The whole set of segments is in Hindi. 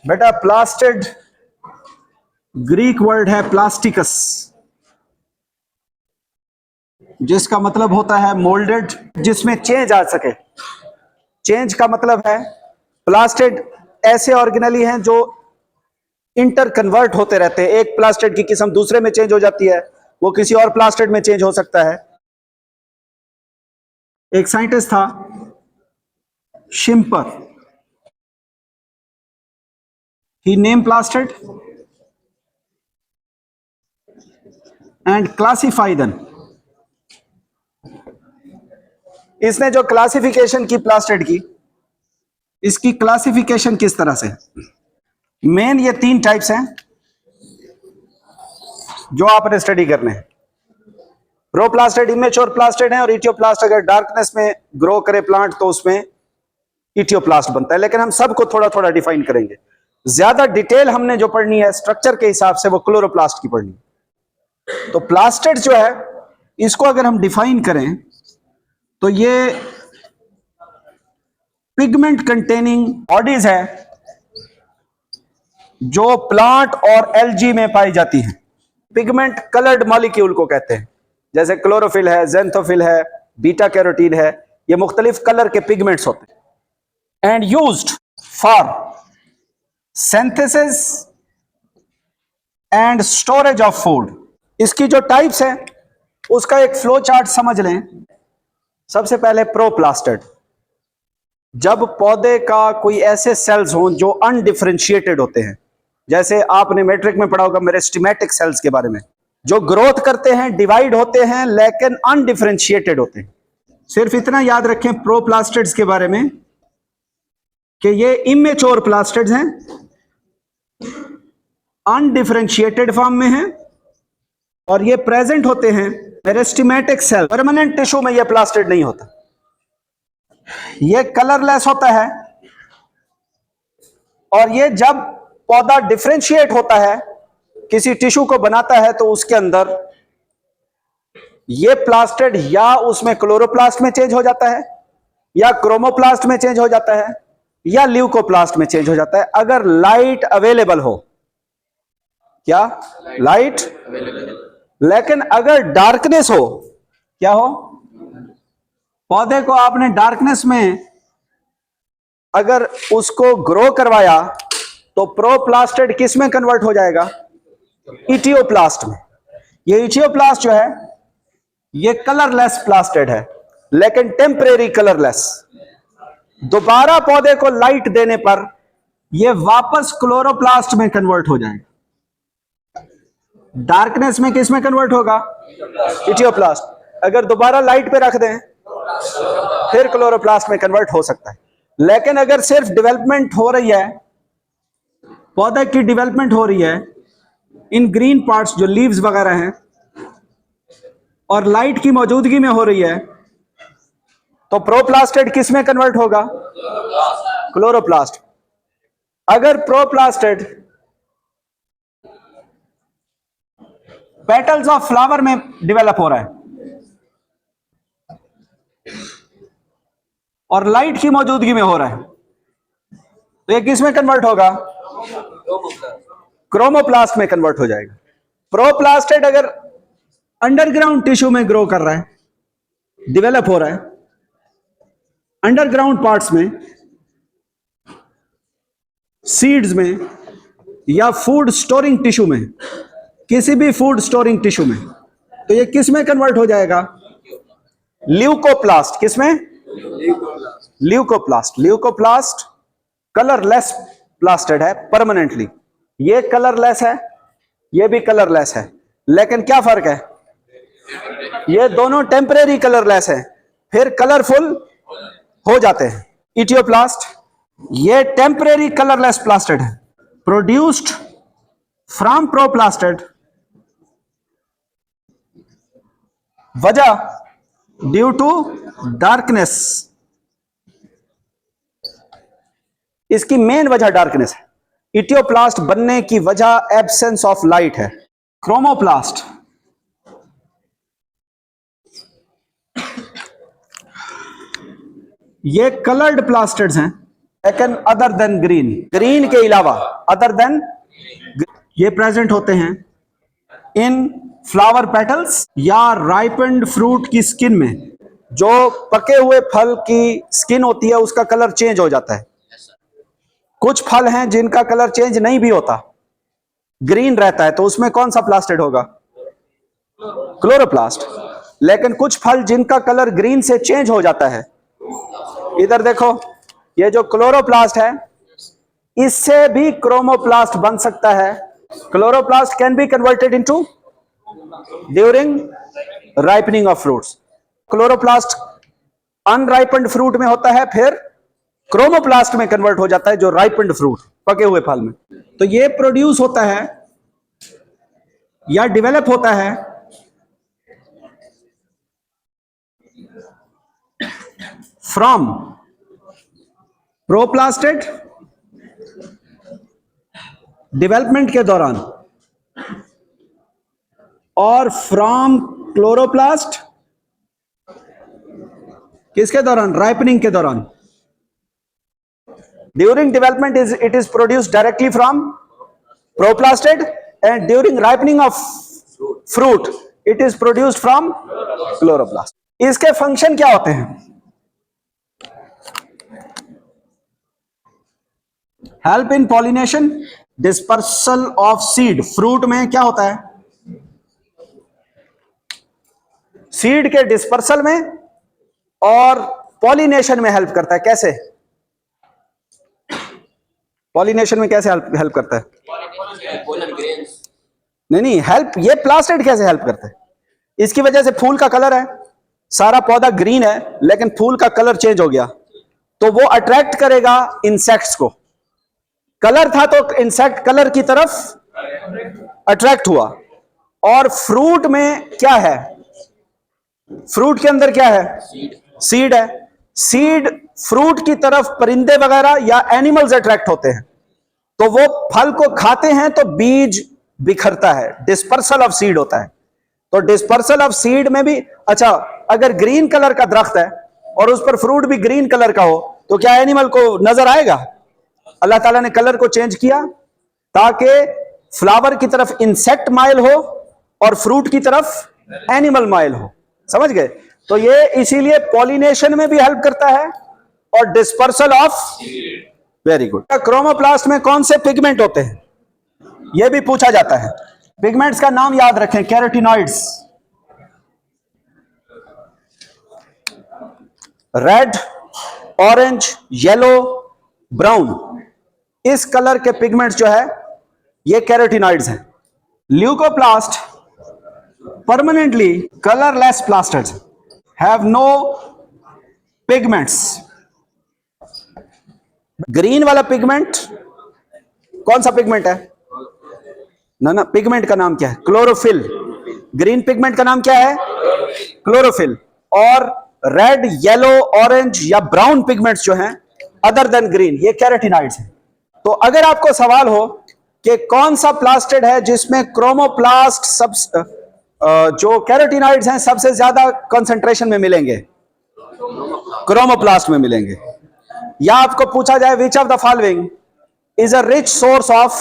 बेटा प्लास्टिड ग्रीक वर्ड है प्लास्टिकस, जिसका मतलब होता है मोल्डेड, जिसमें चेंज आ सके। चेंज का मतलब है प्लास्टिड ऐसे ऑर्गेनली हैं जो इंटर कन्वर्ट होते रहते हैं। एक प्लास्टिड की किस्म दूसरे में चेंज हो जाती है, वो किसी और प्लास्टिड में चेंज हो सकता है। एक साइंटिस्ट था Schimper, he name plastid and classify them. इसने जो क्लासिफिकेशन की प्लास्टिड की, इसकी क्लासिफिकेशन किस तरह से, मेन ये 3 टाइप्स हैं जो आपने स्टडी करने हैं। प्रोप्लास्टिड इमेच्योर प्लास्टिड है, और इटियोप्लास्ट अगर डार्कनेस में ग्रो करे प्लांट तो उसमें इटियोप्लास्ट बनता है। लेकिन हम सबको थोड़ा थोड़ा डिफाइन करेंगे। ज्यादा डिटेल हमने जो पढ़नी है स्ट्रक्चर के हिसाब से, वो क्लोरोप्लास्ट की पढ़नी है। तो प्लास्टिड जो है, इसको अगर हम डिफाइन करें तो ये पिगमेंट कंटेनिंग बॉडीज है जो प्लांट और एल्गी में पाई जाती हैं। पिगमेंट कलर्ड मॉलिक्यूल को कहते हैं, जैसे क्लोरोफिल है, ज़ेंथोफिल है, बीटा कैरोटीन है। ये मुख्तलिफ कलर के पिगमेंट्स होते हैं and used for synthesis and storage of food. इसकी जो टाइप्स हैं उसका एक फ्लो चार्ट समझ लें। सबसे पहले प्रोप्लास्टिड, जब पौधे का कोई ऐसे सेल्स हों जो अनडिफरेंशिएटेड होते हैं, जैसे आपने मैट्रिक में पढ़ा होगा मेरिस्टेमेटिक सेल्स के बारे में, जो ग्रोथ करते हैं, डिवाइड होते हैं, लेकिन अनडिफरेंशिएटेड होते हैं। सिर्फ इतना याद रखें प्रोप्लास्टिड्स के बारे में कि ये इमेच्योर प्लास्टिड्स हैं, अनडिफरेंशिएटेड फॉर्म में हैं, और ये प्रेजेंट होते हैं मेरिस्टेमेटिक सेल। परमानेंट टिश्यू में ये प्लास्टिड नहीं होता, ये कलरलेस होता है। और ये जब पौधा डिफरेंशिएट होता है, किसी टिश्यू को बनाता है, तो उसके अंदर ये प्लास्टिड या उसमें क्लोरोप्लास्ट में चेंज हो जाता है, या क्रोमोप्लास्ट में चेंज हो जाता है, या ल्यूकोप्लास्ट में चेंज हो जाता है, अगर लाइट अवेलेबल हो। क्या? Light available. लेकिन अगर डार्कनेस हो, क्या हो? पौधे को आपने डार्कनेस में अगर उसको ग्रो करवाया तो प्रोप्लास्टिड किस में कन्वर्ट हो जाएगा? इटियोप्लास्ट में। ये इटियोप्लास्ट जो है ये कलरलेस प्लास्टिड है, लेकिन टेम्परेरी कलरलेस। दोबारा पौधे को लाइट देने पर यह वापस क्लोरोप्लास्ट में कन्वर्ट हो जाएगा। डार्कनेस में किस में कन्वर्ट होगा? इटियोप्लास्ट। अगर दोबारा लाइट पे रख दें फिर क्लोरोप्लास्ट में कन्वर्ट हो सकता है। लेकिन अगर सिर्फ डेवलपमेंट हो रही है, पौधे की डेवलपमेंट हो रही है इन ग्रीन पार्ट्स जो लीव्स वगैरह हैं, और लाइट की मौजूदगी में हो रही है, तो प्रोप्लास्टिड किस में कन्वर्ट होगा? क्लोरोप्लास्ट। अगर प्रोप्लास्टिड पेटल्स ऑफ फ्लावर में डेवलप हो रहा है और लाइट की मौजूदगी में हो रहा है, तो ये किस में कन्वर्ट होगा? क्रोमोप्लास्ट में कन्वर्ट हो जाएगा। प्रोप्लास्टिड अगर अंडरग्राउंड टिश्यू में ग्रो कर रहा है, डेवलप हो रहा है अंडरग्राउंड पार्ट्स में, सीड्स में, या फूड स्टोरिंग टिश्यू में, किसी भी फूड स्टोरिंग टिश्यू में, तो ये किस में कन्वर्ट हो जाएगा? ल्यूकोप्लास्ट। किस में? ल्यूकोप्लास्ट। ल्यूकोप्लास्ट कलरलेस प्लास्टिड है परमानेंटली। ये कलरलेस है, ये भी कलरलेस है, लेकिन क्या फर्क है? ये दोनों टेम्परेरी कलरलेस है, फिर कलरफुल हो जाते हैं। इटियोप्लास्ट ये टेम्परेरी कलरलेस प्लास्टिड है, प्रोड्यूस्ड फ्रॉम प्रोप्लास्टिड। वजह? Due to darkness. इसकी मेन वजह डार्कनेस है। इटियोप्लास्ट बनने की वजह एब्सेंस ऑफ लाइट है। क्रोमोप्लास्ट ये कलर्ड प्लास्टिड्स हैं, लेकिन अदर देन ग्रीन, ग्रीन के अलावा अदर देन, ये प्रेजेंट होते हैं इन फ्लावर पेटल्स या राइपेंड फ्रूट की स्किन में। जो पके हुए फल की स्किन होती है उसका कलर चेंज हो जाता है। कुछ फल हैं जिनका कलर चेंज नहीं भी होता, ग्रीन रहता है, तो उसमें कौन सा प्लास्टिड होगा? क्लोरोप्लास्ट। लेकिन कुछ फल जिनका कलर ग्रीन से चेंज हो जाता है, इधर देखो, ये जो क्लोरोप्लास्ट है इससे भी क्रोमोप्लास्ट बन सकता है। Chloroplast can be converted into during ripening of fruits. Chloroplast unripened fruit में होता है, फिर क्रोमोप्लास्ट में कन्वर्ट हो जाता है जो राइपेंड फ्रूट, पके हुए फल में। तो ये प्रोड्यूस होता है या डेवलप होता है फ्रॉम प्रोप्लास्टिड डेवलपमेंट के दौरान और फ्रॉम क्लोरोप्लास्ट किसके दौरान? राइपनिंग के दौरान। During development it is produced directly from proplastid and during ripening of fruit it is produced from chloroplast. इसके फंक्शन क्या होते हैं? Help in pollination, dispersal of seed. Fruit में क्या होता है? सीड के डिस्पर्सल में और पॉलिनेशन में हेल्प करता है। कैसे? पॉलिनेशन में कैसे हेल्प करता है? नहीं, हेल्प, ये प्लास्टिड कैसे हेल्प करता है? इसकी वजह से फूल का कलर है, सारा पौधा ग्रीन है लेकिन फूल का कलर चेंज हो गया, तो वो अट्रैक्ट करेगा इंसेक्ट्स को। कलर था तो इंसेक्ट कलर की तरफ अट्रैक्ट हुआ। और फ्रूट में क्या है? फ्रूट के अंदर क्या है? सीड है। सीड फ्रूट की तरफ परिंदे वगैरह या एनिमल्स अट्रैक्ट होते हैं, तो वो फल को खाते हैं तो बीज बिखरता है, डिस्पर्सल ऑफ सीड होता है। तो डिस्पर्सल ऑफ सीड में भी, अच्छा, अगर ग्रीन कलर का दरख्त है और उस पर फ्रूट भी ग्रीन कलर का हो तो क्या एनिमल को नजर आएगा? अल्लाह ताला ने कलर को चेंज किया ताकि फ्लावर की तरफ इंसेक्ट माइल हो और फ्रूट की तरफ एनिमल माइल हो। समझ गए? तो ये इसीलिए पॉलिनेशन में भी हेल्प करता है और dispersal of, very good. Chromoplast में कौन से पिगमेंट होते हैं? यह भी पूछा जाता है। पिगमेंट्स का नाम याद रखें, carotenoids. Red, orange, yellow, brown, इस कलर के पिगमेंट्स जो है ये कैरोटिनॉइड्स हैं। Leucoplast permanently colourless plastids have no pigments. Green वाला पिगमेंट कौन सा पिगमेंट है? ना, पिगमेंट का नाम क्या है? क्लोरोफिल। ग्रीन पिगमेंट का नाम क्या है? क्लोरोफिल। और रेड, येलो, ऑरेंज या ब्राउन पिगमेंट्स जो हैं अदर देन ग्रीन, ये कैरोटिनॉइड्स हैं। तो अगर आपको सवाल हो कि कौन सा प्लास्टिड है जिसमें क्रोमोप्लास्ट जो कैरोटिनॉइड्स हैं सबसे ज्यादा कंसंट्रेशन में मिलेंगे, क्रोमोप्लास्ट में मिलेंगे। या आपको पूछा जाए which of the following is a rich source of,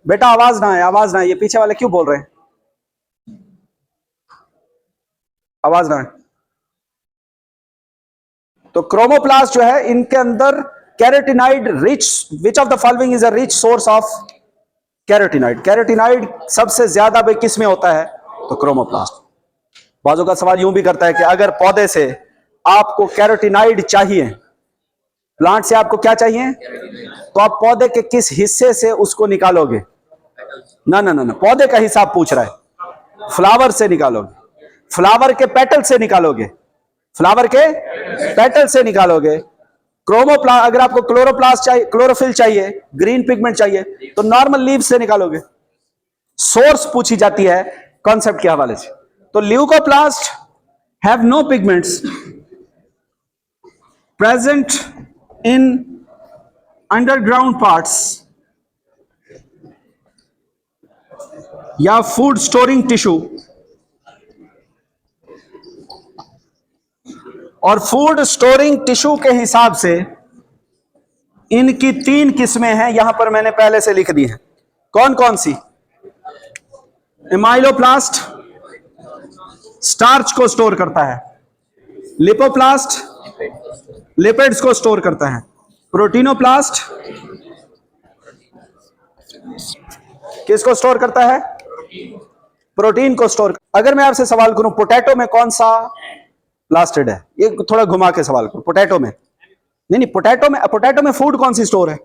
बेटा आवाज ना है, आवाज ना है, ये पीछे वाले क्यों बोल रहे हैं? आवाज ना है। तो क्रोमोप्लास्ट जो है इनके अंदर carotenoid rich, which of the following is a rich source of carotenoid? Carotenoid सबसे ज्यादा भी किस में होता है? तो क्रोमोप्लास्ट। बाजू का सवाल यूं भी करता है कि अगर पौधे से आपको कैरोटिनॉइड चाहिए, प्लांट से आपको क्या चाहिए, तो आप पौधे के किस हिस्से से उसको निकालोगे? ना ना ना ना, पौधे का हिसाब पूछ रहा है। फ्लावर से निकालोगे, फ्लावर के पेटल से निकालोगे, फ्लावर के पेटल से निकालोगे। क्रोमोप्लास्ट, अगर आपको क्लोरोप्लास्ट चाहिए, क्लोरोफिल चाहिए, ग्रीन पिगमेंट चाहिए, तो नॉर्मल लीव से निकालोगे। सोर्स पूछी जाती है कॉन्सेप्ट के हवाले से। तो leucoplast have no pigments present in underground parts या फूड स्टोरिंग टिश्यू, और फूड स्टोरिंग टिश्यू के हिसाब से इनकी 3 किस्में हैं, यहां पर मैंने पहले से लिख दी हैं। कौन कौन सी? एमाइलोप्लास्ट स्टार्च को स्टोर करता है, लिपोप्लास्ट लिपिड्स को स्टोर करता है, प्रोटीनोप्लास्ट किसको स्टोर करता है? प्रोटीन को स्टोर। अगर मैं आपसे सवाल करूं पोटैटो में कौन सा प्लास्टिड है, ये थोड़ा घुमा के सवाल करूं, पोटैटो में नहीं, पोटैटो में फूड कौन सी स्टोर है?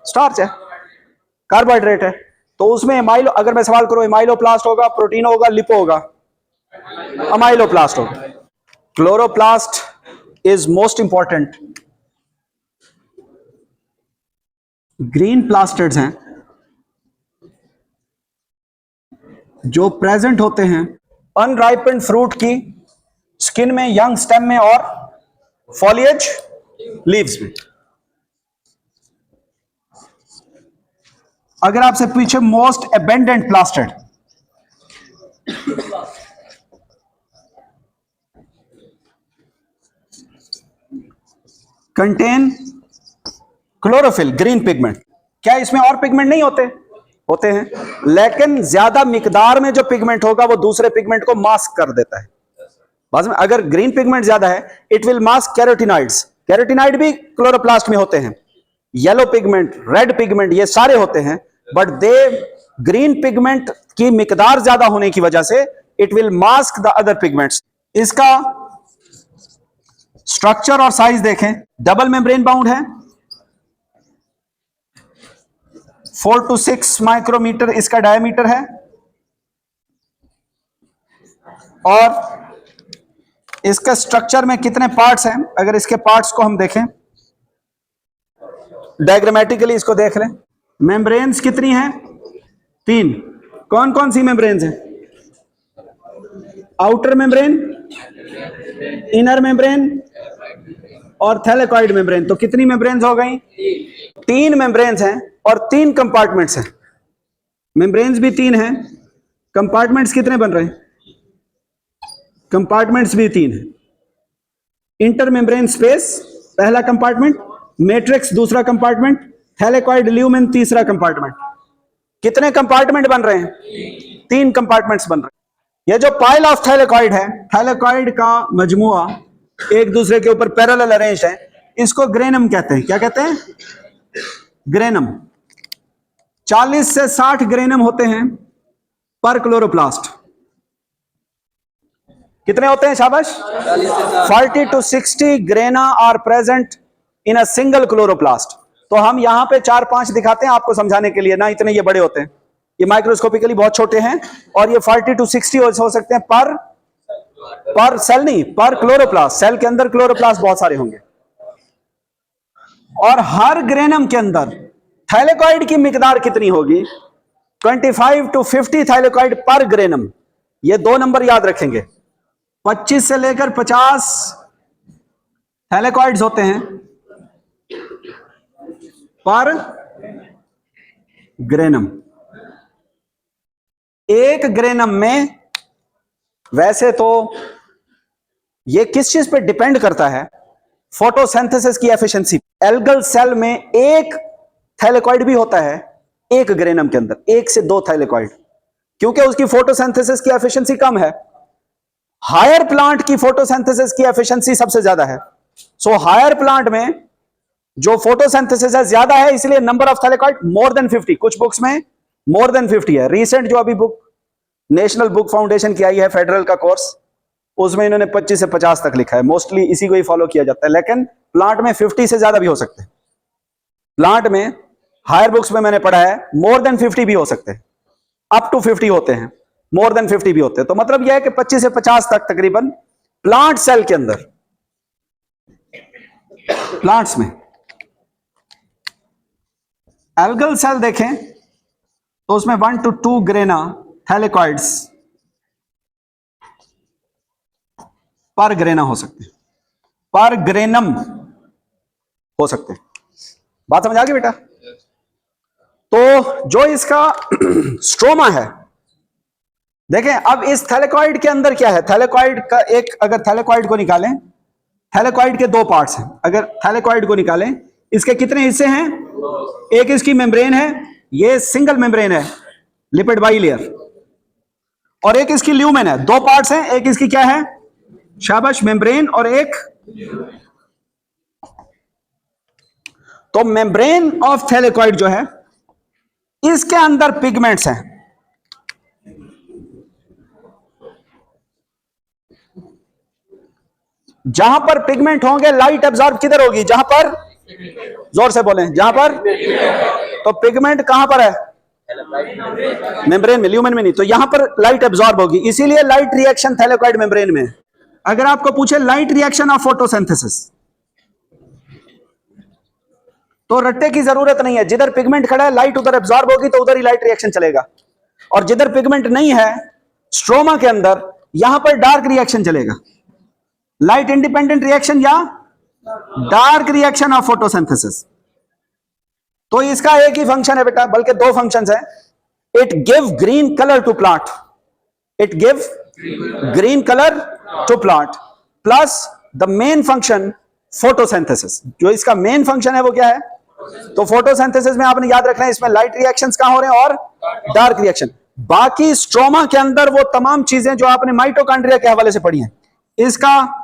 स्टार्च है, कार्बोहाइड्रेट है। तो उसमें एमाइलो, अगर मैं सवाल करूं एमाइलोप्लास्ट होगा, प्रोटीन होगा, लिपो होगा? अमाइलोप्लास्ट होगा। Chloroplast is most important. Green plastids हैं जो प्रेजेंट होते हैं अनराइपेंड फ्रूट की स्किन में, यंग स्टेम में और फॉलिएज लीव्स में। अगर आपसे पूछे most abundant plastid, contain chlorophyll, green pigment. क्या इसमें और पिगमेंट नहीं होते? होते हैं, लेकिन ज्यादा मिकदार में जो पिगमेंट होगा वो दूसरे पिगमेंट को मास्क कर देता है। बाद में अगर ग्रीन पिगमेंट ज्यादा है, it will mask carotenoids. Carotenoid भी क्लोरोप्लास्ट में होते हैं। येलो पिगमेंट, रेड पिगमेंट, ये सारे होते हैं, बट दे ग्रीन पिगमेंट की मिकदार ज्यादा होने की वजह से it will mask the other pigments. इसका स्ट्रक्चर और साइज देखें, डबल मेम्ब्रेन बाउंड है, 4 to 6 माइक्रोमीटर इसका डायमीटर है, और इसका स्ट्रक्चर में कितने पार्ट्स हैं? अगर इसके पार्ट्स को हम देखें डायग्रामेटिकली, इसको देख लें। मेम्ब्रेन्स कितनी हैं? 3। कौन कौन सी मेम्ब्रेन्स हैं? आउटर मेम्ब्रेन, इनर मेम्ब्रेन और थैलेकॉइड मेम्ब्रेन। तो कितनी मेम्ब्रेन्स हो गई? 3 मेम्ब्रेन्स हैं और 3 कंपार्टमेंट्स हैं। मेम्ब्रेन्स भी 3 हैं, कंपार्टमेंट्स कितने बन रहे हैं? कंपार्टमेंट्स भी 3 हैं। इंटर मेम्ब्रेन स्पेस पहला कंपार्टमेंट, मैट्रिक्स दूसरा कंपार्टमेंट, थैलेकॉइड ल्यूमेन तीसरा कंपार्टमेंट। कितने कंपार्टमेंट बन रहे हैं? 3 कंपार्टमेंट्स बन रहे हैं। यह जो पाइल ऑफ थैलेकॉइड है, थैलेकॉइड का मजमुआ एक दूसरे के ऊपर पैरेलल अरेंज है, इसको ग्रेनम कहते हैं। क्या कहते हैं? ग्रेनम। 40 से 60 ग्रेनम होते हैं पर क्लोरोप्लास्ट। कितने होते हैं? शाबाश, 40 to 60 grana are present in a single chloroplast. तो हम यहां पे 4-5 दिखाते हैं आपको समझाने के लिए ना, इतने ये बड़े होते हैं, ये माइक्रोस्कोपिकली बहुत छोटे हैं, और ये 40 to 60 हो सकते हैं पर सेल नहीं, पर क्लोरोप्लास्ट। सेल के अंदर क्लोरोप्लास्ट बहुत सारे होंगे, और हर ग्रेनम के अंदर थैलेकॉइड की मिकदार कितनी होगी? 25 to 50 थैलेकॉइड पर ग्रेनम। ये 2 नंबर याद रखेंगे, 25 से लेकर 50 थैलेकॉइड्स होते हैं पर ग्रेनम। एक ग्रेनम में, वैसे तो ये किस चीज पे डिपेंड करता है? फोटोसिंथेसिस की एफिशिएंसी। एल्गल सेल में एक थैलेकॉइड भी होता है एक ग्रेनम के अंदर, 1 से 2 थैलेकॉइड, क्योंकि उसकी फोटोसिंथेसिस की एफिशिएंसी कम है। हायर प्लांट की फोटोसिंथेसिस की एफिशिएंसी सबसे ज्यादा है। सो हायर प्लांट में जो फोटोसिंथेसिस है ज्यादा है, इसलिए number of thylakoid more than 50। कुछ बुक्स में मोर देन 50 है। रिसेंट जो अभी बुक नेशनल बुक फाउंडेशन की आई है, फेडरल का कोर्स, उसमें इन्होंने 25 से 50 तक लिखा है। मोस्टली इसी को ही फॉलो किया जाता है, लेकिन प्लांट में 50 से ज्यादा भी हो सकते हैं। प्लांट में हायर बुक्स में मैंने पढ़ा है मोर देन 50 भी हो सकते हैं, अप टू 50 होते हैं, मोर देन 50 भी होते हैं। तो मतलब यह है कि 25 से 50 तक तकरीबन प्लांट सेल के अंदर, प्लांट्स में। एल्गल सेल देखें तो उसमें 1 to 2 ग्रेना थैलेकॉइड्स पर ग्रेना हो सकते हैं, पर ग्रेनम हो सकते हैं। बात समझ आ गई बेटा? तो जो इसका स्ट्रोमा है, देखें अब इस थैलेकॉइड के अंदर क्या है? थैलेकॉइड का एक, अगर थैलेकॉइड को निकालें, थैलेकॉइड के 2 पार्ट्स हैं। अगर थैलेकॉइड को निकालें, इसके कितने हिस्से हैं? एक इसकी मेम्ब्रेन है, ये सिंगल मेम्ब्रेन है लिपिड बाइलेयर, और एक इसकी ल्यूमेन है। दो पार्ट्स हैं, एक इसकी क्या है? शाबाश, मेम्ब्रेन, और एक तो मेम्ब्रेन ऑफ थैलेकॉइड जो है इसके अंदर पिगमेंट्स हैं। जहां पर पिगमेंट होंगे लाइट एब्जॉर्ब किधर होगी? जहां पर, जोर से बोलें, जहां पर, तो पिगमेंट कहां पर है? मेम्ब्रेन में, ल्यूमेन में नहीं। तो यहां पर लाइट एब्जॉर्ब होगी, इसीलिए लाइट रिएक्शन थैलेकॉइड मेम्ब्रेन में। अगर आपको पूछे लाइट रिएक्शन ऑफ फोटोसिंथेसिस, तो रट्टे की जरूरत नहीं है। जिधर पिगमेंट खड़ा है लाइट उधर एब्जॉर्ब होगी, तो उधर ही लाइट रिएक्शन चलेगा। और जिधर पिगमेंट नहीं है, स्ट्रोमा के अंदर, यहां पर डार्क रिएक्शन चलेगा। लाइट इंडिपेंडेंट रिएक्शन या डार्क रिएक्शन ऑफ फोटोसिंथेसिस। तो इसका एक ही फंक्शन है बेटा, बल्कि दो फंक्शंस हैं। It give green colour to plant, it give green colour to plant, plus the main function photosynthesis. जो इसका मेन फंक्शन है वो क्या है? तो फोटोसिंथेसिस में आपने याद रखना है, इसमें लाइट रिएक्शंस कहां हो रहे हैं और डार्क रिएक्शन। बाकी स्ट्रोमा के अंदर वो तमाम चीजें जो आपने माइटोकॉन्ड्रिया के हवाले से पढ़ी हैं, इसका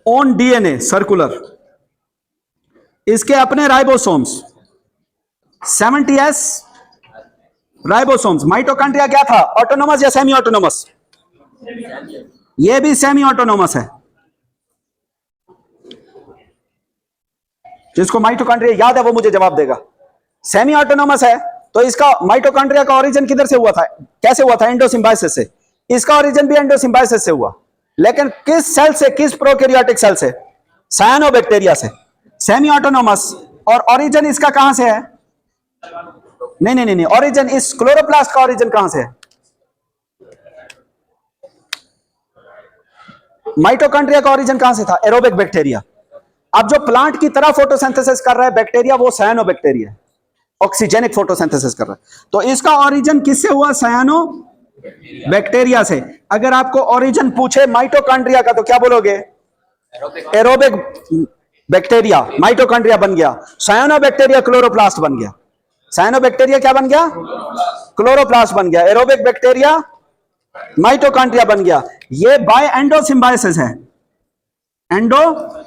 ओन डीएनए सर्कुलर, इसके अपने राइबोसोम्स 70s राइबोसोम्स। माइटोकॉन्ड्रिया क्या था? ऑटोनोमस या सेमी ऑटोनोमस? ये भी सेमी ऑटोनोमस है। जिसको माइटोकॉन्ड्रिया याद है वो मुझे जवाब देगा। सेमी ऑटोनोमस है, तो इसका माइटोकॉन्ड्रिया का ओरिजिन किधर से हुआ था? कैसे हुआ था? एंडोसिम्बाइसिस से। इसका ओरिजिन भी एंडोसिम्बाइसिस से हुआ, लेकिन किस सेल से? किस प्रोकैरियोटिक सेल से? साइनोबैक्टीरिया से। सेमी ऑटोनोमस, और ओरिजिन इसका कहां से है? नहीं नहीं नहीं, ओरिजिन इस क्लोरोप्लास्ट का ओरिजिन कहां से है? माइटोकॉन्ड्रिया का ओरिजिन कहां से था? Aerobic bacteria. अब जो प्लांट की तरह फोटोसिंथेसिस कर रहा है बैक्टीरिया, वो साइनोबैक्टीरिया है, ऑक्सीजेनिक फोटोसिंथेसिस कर रहा है। तो इसका ओरिजिन किससे हुआ? साइनो बैक्टीरिया से। अगर आपको ओरिजिन पूछे माइटोकॉन्ड्रिया का, तो क्या बोलोगे? एरोबिक बैक्टीरिया माइटोकॉन्ड्रिया बन गया, साइनोबैक्टीरिया क्लोरोप्लास्ट बन गया। साइनोबैक्टीरिया क्या बन गया? क्लोरोप्लास्ट बन गया। एरोबिक बैक्टीरिया माइटोकॉन्ड्रिया बन गया। ये बाय एंडोसिम्बाइसिस है, एंडोसिम्बाइसिस।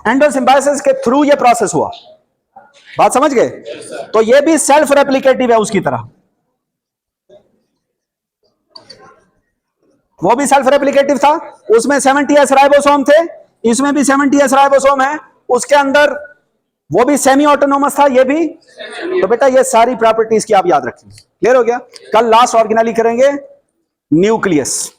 एंडोसिम्बाइसिस के थ्रू ये प्रोसेस हुआ। बात समझ गए? तो ये भी सेल्फ रेप्लिकेटिव है उसकी तरह, वो भी सेल्फ रेप्लिकेटिव था। उसमें 70s राइबोसोम थे, इसमें भी 70s राइबोसोम है। उसके अंदर वो भी सेमी ऑटोनोमस था, ये भी। तो बेटा ये सारी प्रॉपर्टीज की आप याद रखेंगे। क्लियर हो गया? कल लास्ट ऑर्गेनाली करेंगे न्यूक्लियस।